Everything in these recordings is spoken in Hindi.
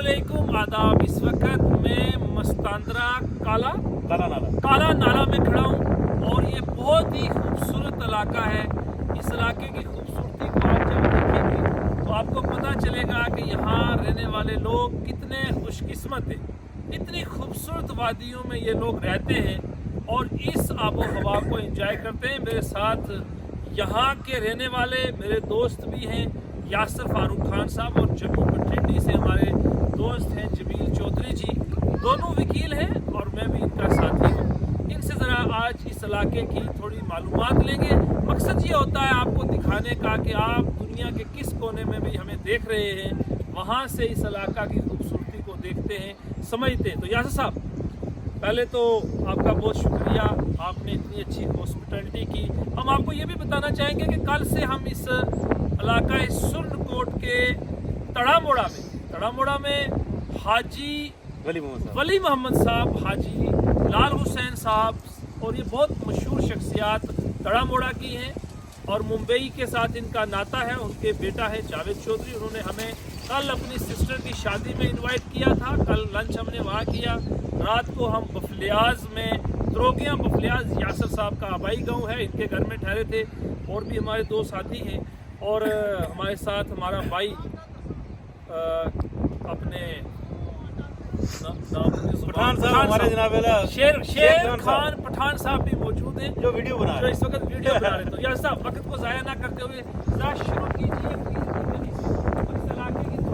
अस्सलामुअलैकुम आदाब। इस वक्त मैं मस्तांद्रा काला नाला में खड़ा हूँ और ये बहुत ही खूबसूरत इलाका है। इस इलाके की खूबसूरती को आप जब देखेंगे तो आपको पता चलेगा कि यहाँ रहने वाले लोग कितने खुशकिस्मत हैं। इतनी खूबसूरत वादियों में ये लोग रहते हैं और इस आबो हवा को एंजॉय करते हैं। मेरे साथ यहाँ के रहने वाले मेरे दोस्त भी हैं, यासिर फारूक खान साहब, और जम्मू कठिंडी से हमारे दोस्त हैं जमील चौधरी जी। दोनों वकील हैं और मैं भी इनका साथी हूँ। इनसे ज़रा आज इस इलाके की थोड़ी मालूमात लेंगे। मकसद ये होता है आपको दिखाने का कि आप दुनिया के किस कोने में भी हमें देख रहे हैं, वहाँ से इस इलाका की खूबसूरती को देखते हैं, समझते हैं। तो यासिर साहब, पहले तो आपका बहुत शुक्रिया, आपने इतनी अच्छी हॉस्पिटलिटी की। हम आपको ये भी बताना चाहेंगे कि कल से हम इस इलाका सुरनकोट के तड़ामोड़ा में हाजी वली मोहम्मद साहब, हाजी लाल हुसैन साहब, और ये बहुत मशहूर शख्सियात तड़ामोड़ा की हैं और मुंबई के साथ इनका नाता है। उनके बेटा है जावेद चौधरी। उन्होंने हमें कल अपनी सिस्टर की शादी में इनवाइट किया था। कल लंच हमने वहाँ किया। रात को हम बफलियाज में द्रोगियाँ बफलियाज यासिर साहब का आबाई गांव है, इनके घर में ठहरे थे। और भी हमारे दो साथी हैं और हमारे साथ हमारा भाई अपने पठान साहब, हमारे जनाब शेर खान पठान साहब भी मौजूद हैं जो वीडियो बना रहे हैं। इस वक्त वीडियो बना रहे हैं। तो यार साहब, वक्त को ज़ाया ना करते हुए ज़रा शुरू कीजिए।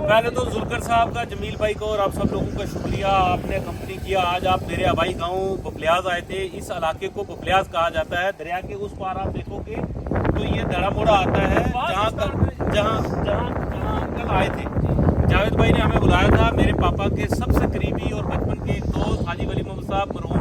पहले तो जुल्कर साहब का, जमील भाई को और आप सब लोगों का शुक्रिया, आपने कंपनी किया। आज आप मेरे आबाई गांव बफलियाज आए थे। इस इलाके को बफलियाज कहा जाता है। दरिया के उस पार आप देखोगे तो ये दड़ामोड़ा आता है, जहाँ कल आए थे। जावेद भाई ने हमें बुलाया था। मेरे पापा के सबसे करीबी और बचपन के एक दोस्त हाजी वली मोहम्मद साहब मरहूम,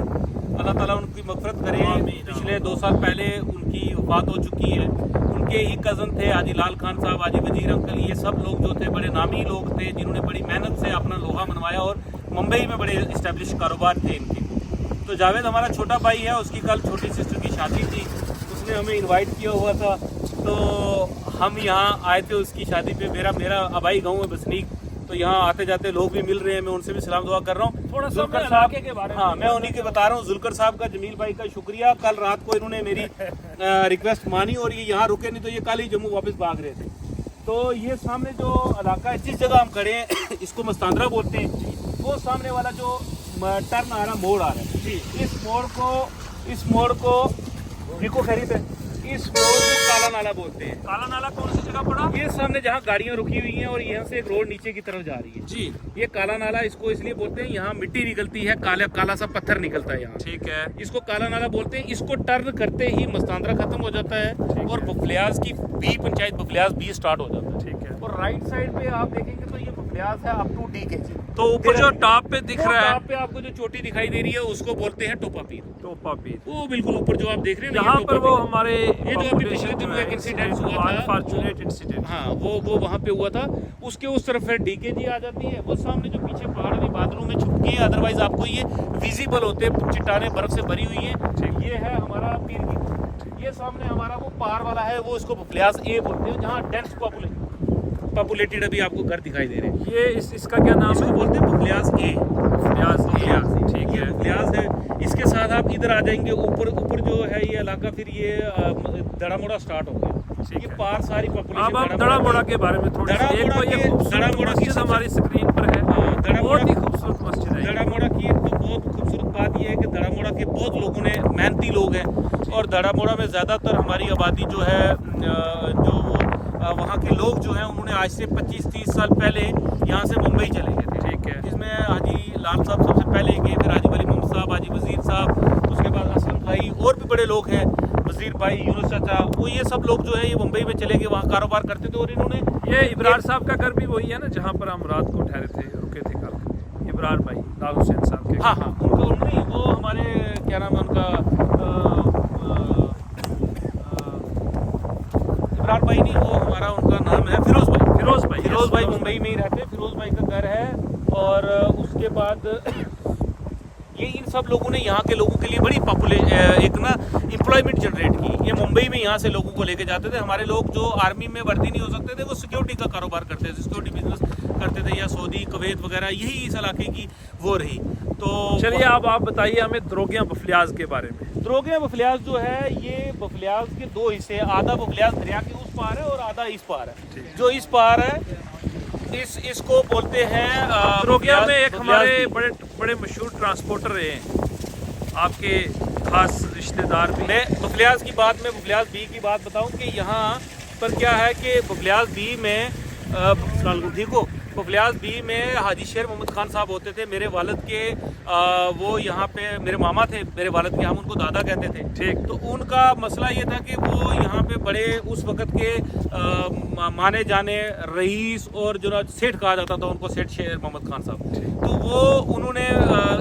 अल्लाह ताला उनकी मग़फ़िरत करे। पिछले 2 साल पहले उनकी वफ़ात हो चुकी है। उनके ही कज़न थे हाजी लाल खान साहब, हाजी वजीर अंकल। ये सब लोग जो थे बड़े नामी लोग थे, जिन्होंने बड़ी मेहनत से अपना लोहा मनवाया और मुंबई में बड़े इस्टेब्लिश कारोबार थे इनके। तो जावेद हमारा छोटा भाई है, उसकी कल छोटी सिस्टर की शादी थी, उसने हमें इन्वाइट किया हुआ था। तो हम यहाँ आए थे उसकी शादी पे। मेरा आबाई गाँव है बसनीक, तो यहाँ आते जाते लोग भी मिल रहे हैं। मैं उनसे भी सलाम दुआ कर रहा हूँ। थोड़ा जुल्कर साहब के बारे में, हाँ, मैं उन्हीं के बता रहा हूँ। जुल्कर साहब का, जमील भाई का शुक्रिया। कल रात को इन्होंने मेरी रिक्वेस्ट मानी और ये यहाँ रुके, नहीं तो ये कल ही जम्मू वापस भाग रहे थे। तो ये सामने जो इलाका है, जिस जगह हम खड़े हैं इसको मस्तांद्रा बोलते हैं। वो सामने वाला जो टर्न आ रहा, मोड़ आ रहा है जी, इस मोड़ को रिको खरीद है, इस मोड़ को काला नाला बोलते हैं। काला नाला कौन सी जगह पड़ा? ये सामने जहाँ गाड़ियाँ रुकी हुई हैं और यहाँ से एक रोड नीचे की तरफ जा रही है जी। ये काला नाला इसको इसलिए बोलते हैं, यहाँ मिट्टी निकलती है, काला सा पत्थर निकलता है यहाँ। ठीक है, इसको काला नाला बोलते हैं। इसको टर्न करते ही मस्तांद्रा खत्म हो जाता है और बफलियाज की B panchayat Bafliaz B start हो जाता है। ठीक है। और राइट साइड पे आप देखेंगे तो ये बफलियाज है अप टू DKG। तो ऊपर जो टॉप पे दिख रहा है, टॉप पे आपको जो चोटी दिखाई दे रही है उसको बोलते हैं टोपा पीर। टोपा पीर, वो बिल्कुल ऊपर जो आप देख रहे हैं ना, यहाँ ये पर टोपा वो पीर। हमारे ये जो अभी पिछले दिनों एक इंसिडेंट हुआ था, अनफॉर्चुनेट इंसिडेंट, हाँ, वो वहाँ पे हुआ था। उसके उस तरफ फिर DKG आ जाती है। वो सामने जो पीछे पहाड़ भी बादलों में छुप गए, अदरवाइज आपको ये विजिबल होते हैं, चट्टानें बर्फ से भरी हुई है। ये है हमारा पीर की। ये सामने हमारा वो पार वाला है, वो इसको बफलियाज ए बोलते हैं, जहाँ डेंस पॉपुलेटेड अभी आपको घर दिखाई दे रहे हैं। ये इसका क्या नाम इसको है? बोलते हैं बफलियाज ए। ठीक है। बफलियाज है। इसके साथ आप इधर आ जाएंगे, ऊपर जो है ये इलाका, फिर ये दड़ामोड़ा स्टार्ट हो गया। ये पार सारी पॉपुलेशन। अब आप दड़ामोड़ा के बारे में थोड़ी सी, एक तो ये खूबसूरत मस्जिद हमारी स्क्रीन पर है, बहुत ही खूबसूरत मस्जिद है। दड़ामोड़ा की एक तो बहुत खूबसूरत बात यह है कि दड़ामोड़ा के बहुत लोगों ने, मेहनती लोग हैं, और दड़ामोड़ा में ज़्यादातर हमारी आबादी जो है, जो वहाँ के लोग जो हैं, उन्होंने आज से 25-30 साल पहले यहाँ से मुंबई चले गए थे। ठीक है। जिसमें हाजी लाल साहब सबसे पहले गए, फिर हाजी वली मोहम्मद साहब, हाजी वजीर साहब, उसके बाद असलम भाई, और भी बड़े लोग हैं, वजीर भाई, यूनुस चाचा, वो ये सब लोग जो है ये मुंबई में चले गए, वहाँ कारोबार करते थे। और इन्होंने, ये इब्रार साहब का घर भी वही है ना जहाँ पर हम रात को ठहरे थे, रुके थे कल। इब्रार भाई, लाल हुसैन साहब के। हाँ, उनको वो हमारे क्या नाम है उनका, इब्रार भाई नहीं, वो हमारा उनका नाम है फिरोज भाई मुंबई में ही रहते हैं। फिरोज भाई का घर है। और उसके बाद ये इन सब लोगों ने यहाँ के लोगों के लिए बड़ी एक ना एम्प्लॉयमेंट जनरेट की। ये मुंबई में यहाँ से लोगों को लेके जाते थे। हमारे लोग जो आर्मी में भर्ती नहीं हो सकते थे वो सिक्योरिटी का कारोबार करते थे, सिक्योरिटी बिजनेस करते थे, या सऊदी कुवैत वगैरह, यही इस इलाके की वो रही। तो चलिए अब आप बताइए हमें द्रोगिया बफलियाज के बारे में। द्रोगिया बफलियाज जो है, ये बफलियाज के दो हिस्से, आधा बफलियाज दरिया के उस पार है और आधा इस पार है। जो इस पार है इसको बोलते हैं द्रोगिया में एक हमारे बड़े मशहूर ट्रांसपोर्टर रहे हैं, आपके खास रिश्तेदार भी। मैं बफलियाज की बात में बफलियाज बी की बात बताऊं कि यहाँ पर क्या है कि बफलियाज बी में देखो, बफलियाज बी में हाजी शेर मोहम्मद खान साहब होते थे। मेरे वालिद के वो यहाँ पे मेरे मामा थे, मेरे वालिद के, हम उनको दादा कहते थे। ठीक। तो उनका मसला ये था कि वो यहाँ पे बड़े उस वक़्त के माने जाने रईस और जो ना सेठ कहा जाता था उनको, सेठ शेर मोहम्मद खान साहब। तो वो उन्होंने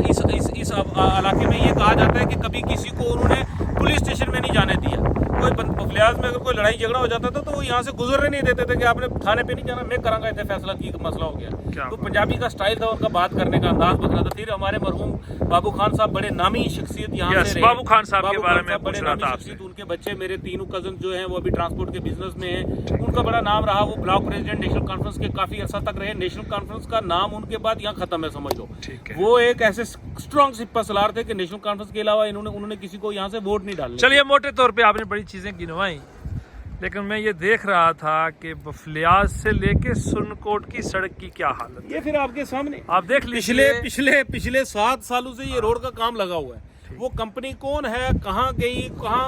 इस इलाके में ये कहा जाता है कि कभी किसी को उन्होंने पुलिस स्टेशन में नहीं जाने दिया। कोई बफलियाज में अगर कोई लड़ाई झगड़ा हो जाता था तो वो यहाँ से गुजरने नहीं देते थे कि आपने थाने पे नहीं जाना, मैं करांगा, इतने फैसला की मसला हो गया। तो पंजाबी का स्टाइल था उनका, बात करने का अंदाज बदला था। फिर हमारे मरहूम बाबू खान साहब बड़े नामी शख्सियत यहाँ से रहे। बाबू खान साहब के बारे में बड़े नामी शख्सियत, उनके बच्चे मेरे तीनों कजन जो हैं वो अभी ट्रांसपोर्ट के बिजनेस में हैं। उनका बड़ा नाम रहा, वो ब्लॉक प्रेसिडेंट नेशनल कॉन्फ्रेंस के काफी अर्सा तक रहे। नेशनल कॉन्फ्रेंस का नाम उनके बाद यहाँ खत्म है, समझ लो। वो एक ऐसे स्ट्रॉन्ग सिपा सलार थे कि नेशनल कॉन्फ्रेंस के अलावा उन्होंने किसी को यहाँ से वोट नहीं डाले। चलिए, मोटे तौर पे आपने बड़ी चीजें गिनवाई, लेकिन मैं ये देख रहा था कि बफलियाज से लेके सुरनकोट की सड़क की क्या हालत है। ये फिर आपके सामने आप देख लीजिए, पिछले 7 सालों से ये रोड का काम लगा हुआ है। वो कंपनी कौन है, कहाँ गई, कहाँ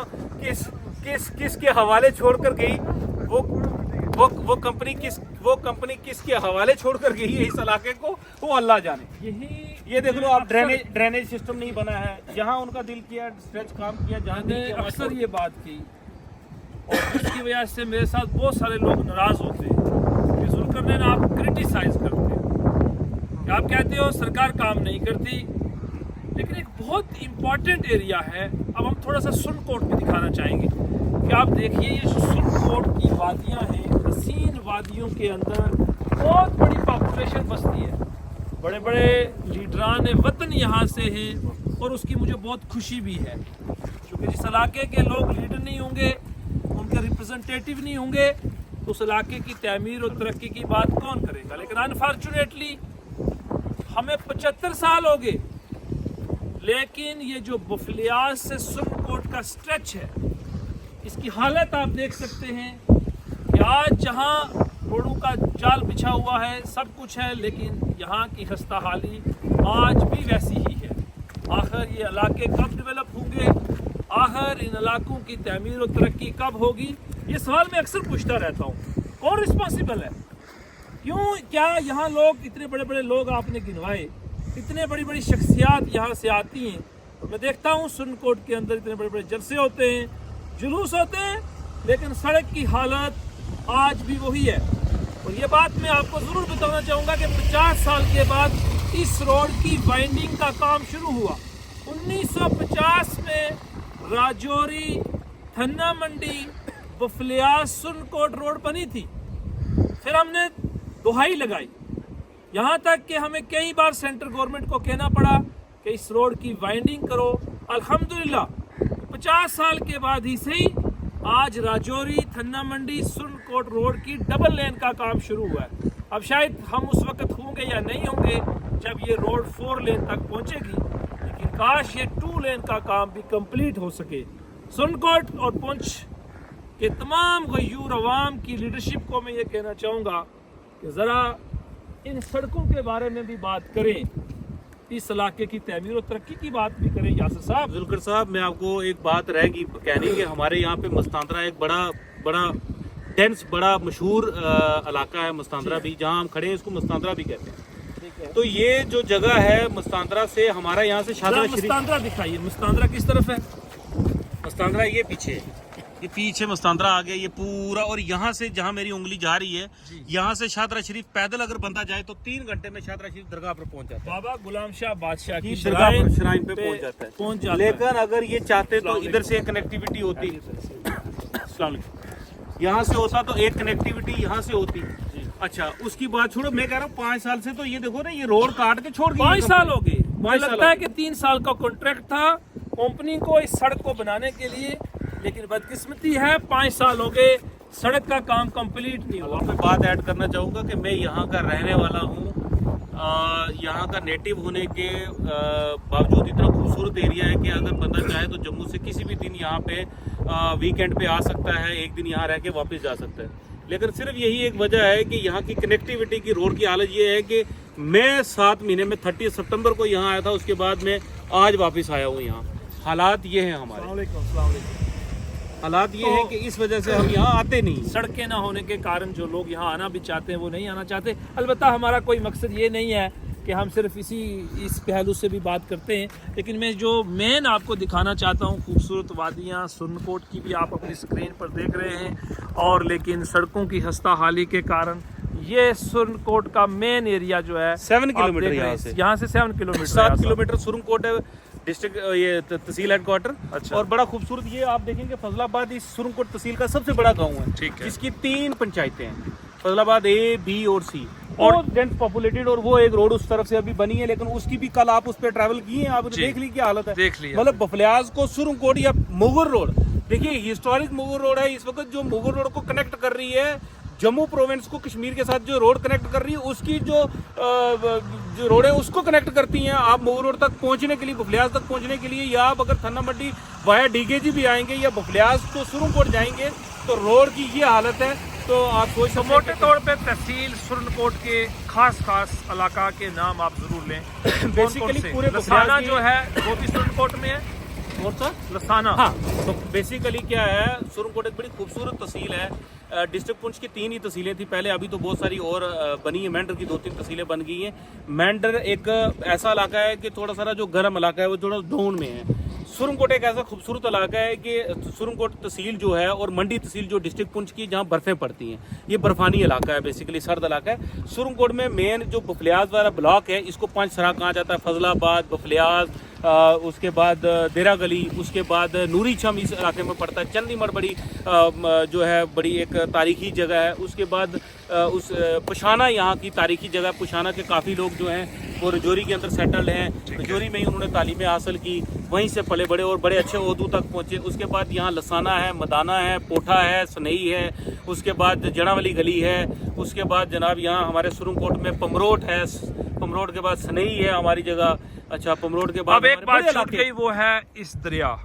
किसके हवाले छोड़कर गई, वो कंपनी किसके हवाले छोड़कर गई है इस इलाके को, वो अल्लाह जाने। ये देख लो आप, ड्रेनेज सिस्टम नहीं बना है। जहाँ उनका दिल किया स्ट्रेच काम किया, जहाँ अक्सर ये बात की, और इसकी वजह से मेरे साथ बहुत सारे लोग नाराज होते हैं कि जुल्कर ने आप क्रिटिसाइज करते हैं, आप कहते हो सरकार काम नहीं करती। लेकिन एक बहुत इंपॉर्टेंट एरिया है, अब हम थोड़ा सा सुरनकोट में दिखाना चाहेंगे कि आप देखिए ये सुरनकोट की वादियाँ हैं, हसीन वादियों के अंदर बहुत बड़ी पॉपुलेशन बसती है। बड़े बड़े लीडरान वतन यहाँ से हैं और उसकी मुझे बहुत खुशी भी है, क्योंकि जिस इलाके के लोग लीडर नहीं होंगे, उनके रिप्रेजेंटेटिव नहीं होंगे, तो उस इलाके की तमीर और तरक्की की बात कौन करेगा। लेकिन अनफॉर्चुनेटली हमें 75 साल हो गए, लेकिन ये जो बफलियाज से सुरनकोट का स्ट्रेच है, इसकी हालत आप देख सकते हैं कि आज जहां रोडों का जाल बिछा हुआ है, सब कुछ है, लेकिन यहाँ की खस्ता हाली आज भी वैसी ही है। आखिर ये इलाके कब डेवलप होंगे, आखिर इन इलाकों की तमीर और तरक्की कब होगी, ये सवाल मैं अक्सर पूछता रहता हूँ। कौन रिस्पॉन्सिबल है, क्यों, क्या यहाँ लोग, इतने बड़े बड़े लोग आपने गिनवाए, इतने बड़ी बड़ी शख्सियात यहाँ से आती हैं, और मैं देखता हूँ सुरनकोट के अंदर इतने बड़े बड़े जलसे होते हैं, जुलूस होते हैं, लेकिन सड़क की हालत आज भी वही है। और ये बात मैं आपको ज़रूर बताना चाहूँगा कि 50 साल के बाद इस रोड की वाइंडिंग का काम शुरू हुआ। 1950 में राजौरी, थन्ना मंडी, बफलियाज, सुरनकोट रोड बनी थी। फिर हमने दुहाई लगाई, यहाँ तक कि हमें कई बार सेंट्रल गवर्नमेंट को कहना पड़ा कि इस रोड की वाइंडिंग करो। अल्हम्दुलिल्लाह 50 साल के बाद ही सही आज राजौरी, थन्ना मंडी, सुरनकोट रोड की डबल लेन का काम शुरू हुआ है। अब शायद हम उस वक्त होंगे या नहीं होंगे जब ये रोड 4 लेन तक पहुँचेगी, लेकिन काश ये 2 लेन का काम भी कंप्लीट हो सके। सुरनकोट और पुंछ के तमाम गयूर अवाम की लीडरशिप को मैं ये कहना चाहूँगा कि ज़रा इन सड़कों के बारे में भी बात करें, इस इलाके की तमीर और तरक्की की बात भी करें। यासिर साहब, जुल्कर साहब, मैं आपको एक बात रहेगी कहने की, हमारे यहाँ पे मस्तांद्रा एक बड़ा डेंस, बड़ा मशहूर इलाका है मस्तांद्रा भी, जहाँ हम खड़े हैं इसको मस्तांद्रा भी कहते हैं। तो ये जो जगह है मस्तांद्रा से, हमारा यहाँ से शादरा शरीफ, मस्तांद्रा दिखाइए, मस्तांद्रा किस तरफ है? मस्तांद्रा ये पीछे, ये पीछे मस्तांद्रा आ गया, ये पूरा। और यहाँ से जहाँ मेरी उंगली जा रही है, यहाँ से शादरा शरीफ पैदल अगर बंदा जाए तो 3 घंटे में शादरा शरीफ दरगाह पर पहुँच जाता है। बाबा गुलाम शाह बादशाह की श्राइन पे पहुँच जाता है। लेकिन अगर ये चाहते तो इधर से कनेक्टिविटी होती, यहाँ से होता तो एक कनेक्टिविटी यहाँ से होती। अच्छा, उसकी बात छोड़ो, मैं कह रहा हूँ 5 साल से तो ये देखो ना, ये रोड काट के छोड़ गई। 5 साल हो गए, मुझे लगता है कि 3 साल का कॉन्ट्रैक्ट था कंपनी को इस सड़क को बनाने के लिए, लेकिन बदकिस्मती है 5 साल हो गए, सड़क का काम कंप्लीट नहीं हुआ। मैं बात ऐड करना चाहूँगा कि मैं यहाँ का रहने वाला हूँ, यहाँ का नेटिव होने के बावजूद इतना खूबसूरत एरिया है कि अगर बंदा चाहे तो जम्मू से किसी भी दिन यहाँ पे वीकेंड पे आ सकता है, एक दिन यहाँ रह के वापस जा सकता है। लेकिन सिर्फ यही एक वजह है कि यहाँ की कनेक्टिविटी की रोड की हालत ये है कि मैं 7 महीने में 30 सितंबर को यहाँ आया था, उसके बाद मैं आज वापस आया हूँ यहाँ। हालात ये हैं हमारे, हालात ये है कि इस वजह से हम यहाँ आते नहीं। सड़कें ना होने के कारण जो लोग यहाँ आना भी चाहते हैं वो नहीं आना चाहते। अलबत्ता हमारा कोई मकसद ये नहीं है कि हम सिर्फ इस पहलू से भी बात करते हैं, लेकिन मैं जो मेन आपको दिखाना चाहता हूँ खूबसूरत वादियाँ सुरनकोट की भी आप अपनी स्क्रीन पर देख रहे हैं, और लेकिन सड़कों की खस्ता हाली के कारण ये सुरनकोट का मेन एरिया जो है 7 किलोमीटर यहाँ से 7 किलोमीटर 7 किलोमीटर सुरनकोट है डिस्ट्रिक्ट, ये तहसील हेडक्वार्टर। अच्छा। और बड़ा खूबसूरत ये आप देखेंगे फजलाबाद इस सुरनकोट तहसील का सबसे बड़ा गांव है, ठीक है, जिसकी 3 पंचायतें हैं, फजलाबाद A, B और C, और डेंस पॉपुलेटेड। और वो एक रोड उस तरफ से अभी बनी है, लेकिन उसकी भी कल आप उस पर ट्रैवल किए हैं, आपने देख ली क्या हालत है, देख लिया। मतलब बफलियाज को सुरनकोट या मुगल रोड, देखिए हिस्टोरिक मुगल रोड है इस वक्त, जो मुगल रोड को कनेक्ट कर रही है जम्मू प्रोविंस को कश्मीर के साथ, जो रोड कनेक्ट कर रही है उसकी जो रोड है उसको कनेक्ट करती हैं। आप मुगल रोड तक पहुंचने के लिए, बफलियाज तक पहुंचने के लिए, या आप अगर थन्ना मंडी वाया डीकेजी भी आएंगे या बफलियाज तो सुरनकोट जाएंगे तो रोड की ये हालत है। तो आप सोच तो मोटे तौर पे तहसील सुरनकोट के खास इलाका के नाम आप जरूर लें। बेसिकली पूरे लसाना जो है वो भी सुरनकोट में है, कौन सा लसाना। हाँ, तो बेसिकली क्या है, सुरनकोट एक बड़ी खूबसूरत तहसील है। डिस्ट्रिक्ट पुंछ की 3 ही तहसीलें थी पहले, अभी तो बहुत सारी और बनी है। मेंढर की 2-3 तहसीलें बन गई हैं। मेंढर एक ऐसा इलाका है कि थोड़ा सारा जो गर्म इलाका है वो थोड़ा डाउन में है। सुरनकोट एक ऐसा खूबसूरत इलाका है कि सुरनकोट तहसील जो है और मंडी तहसील जो डिस्ट्रिक्ट पुंछ की, जहाँ बर्फें पड़ती हैं, ये बर्फानी इलाका है, बेसिकली सर्द इलाका है। सुरनकोट में मेन जो बफलियाज वाला ब्लॉक है, इसको 5 सराह कहा जाता है, फजलाबाद, बफलियाज, उसके बाद देरा गली, उसके बाद नूरी छम इस इलाके में पड़ता है। चंदीमढ़ बड़ी जो है बड़ी एक तारीखी जगह है। उसके बाद उस पुशाना यहाँ की तारीखी जगह, पुशाना के काफ़ी लोग जो हैं वो रजौरी के अंदर सेटल्ड हैं, रजौरी में ही उन्होंने तालीमें हासिल की, वहीं से पले बड़े और बड़े अच्छे ओहदों तक पहुँचे। उसके बाद यहाँ लसाना है, मदाना है, पोठा है, सनई है, उसके बाद जड़ावली गली है, उसके बाद जनाब यहाँ हमारे सुरनकोट में पमरोट है, पमरोट के बाद सनई है हमारी जगह। अच्छा, पमरोट के बाद अब एक बात छूट गई, वो है इस दरिया,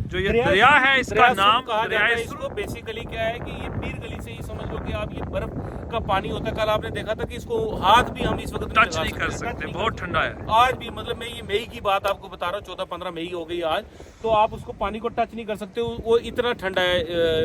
जो ये दरिया है इसका नाम कहा जाता है इसको। बेसिकली क्या है कि ये पीर गली से ही समझ लो कि आप, ये बर्फ का पानी होता है। कल आपने देखा था कि इसको हाथ भी हम इस वक्त टच नहीं कर सकते, बहुत ठंडा है आज भी। मतलब मैं ये मई की बात आपको बता रहा हूँ, 14-15 मई हो गई आज, तो आप उसको पानी को टच नहीं कर सकते, वो इतना ठंडा है,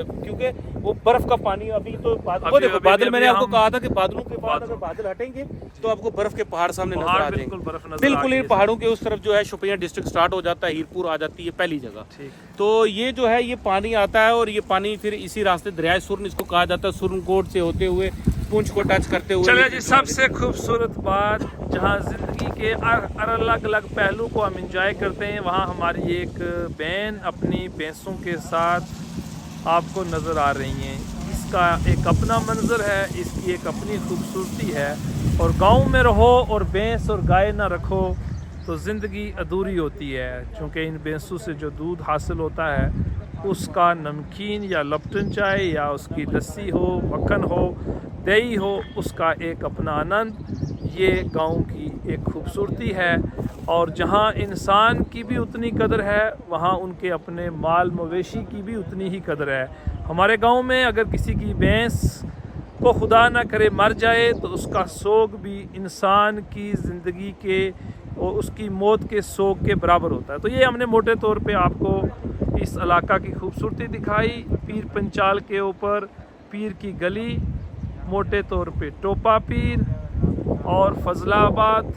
क्योंकि वो बर्फ का पानी। अभी तो वो देखो बादल, मैंने आपको कहा था कि बादलों के बाद अगर बादल हटेंगे तो आपको बर्फ के पहाड़ सामने नजर आ जाएंगे। बिल्कुल ही पहाड़ों के उस तरफ जो है शोपियां डिस्ट्रिक्ट स्टार्ट हो जाता है, हीरपुर आ जाती है पहली जगह। तो ये जो है ये पानी आता है, और ये पानी फिर इसी रास्ते दरियाए सुरन इसको कहा जाता है, सुरनकोट से होते हुए पुंछ को टच करते हुए। चलिए जी, सबसे खूबसूरत बात, जहाँ जिंदगी के अलग अलग पहलू को हम इंजॉय करते हैं, वहाँ हमारी एक बहन अपनी भैंसों के साथ आपको नज़र आ रही हैं। इसका एक अपना मंजर है, इसकी एक अपनी खूबसूरती है। और गांव में रहो और भैंस और गाय ना रखो तो ज़िंदगी अधूरी होती है, क्योंकि इन भैंसों से जो दूध हासिल होता है उसका नमकीन या लपटन चाय या उसकी लस्सी हो, मक्खन हो, दही हो, उसका एक अपना आनंद, ये गांव की एक खूबसूरती है। और जहां इंसान की भी उतनी कदर है, वहां उनके अपने माल मवेशी की भी उतनी ही कदर है। हमारे गांव में अगर किसी की भैंस को खुदा ना करे मर जाए तो उसका सोग भी इंसान की ज़िंदगी के और उसकी मौत के सोग के बराबर होता है। तो ये हमने मोटे तौर पे आपको इस इलाका की खूबसूरती दिखाई। पीर पंचाल के ऊपर पीर की गली, मोटे तौर पे टोपा पीर और फजलाबाद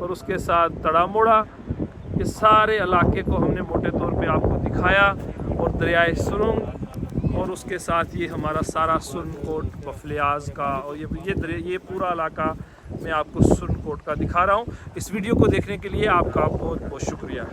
और उसके साथ तड़ामोड़ा, ये सारे इलाके को हमने मोटे तौर पे आपको दिखाया। और दरियाए सुरंग और उसके साथ ये हमारा सारा सुरनकोट बफलियाज का, और ये पूरा इलाका मैं आपको सुरनकोट का दिखा रहा हूँ। इस वीडियो को देखने के लिए आपका बहुत बहुत शुक्रिया।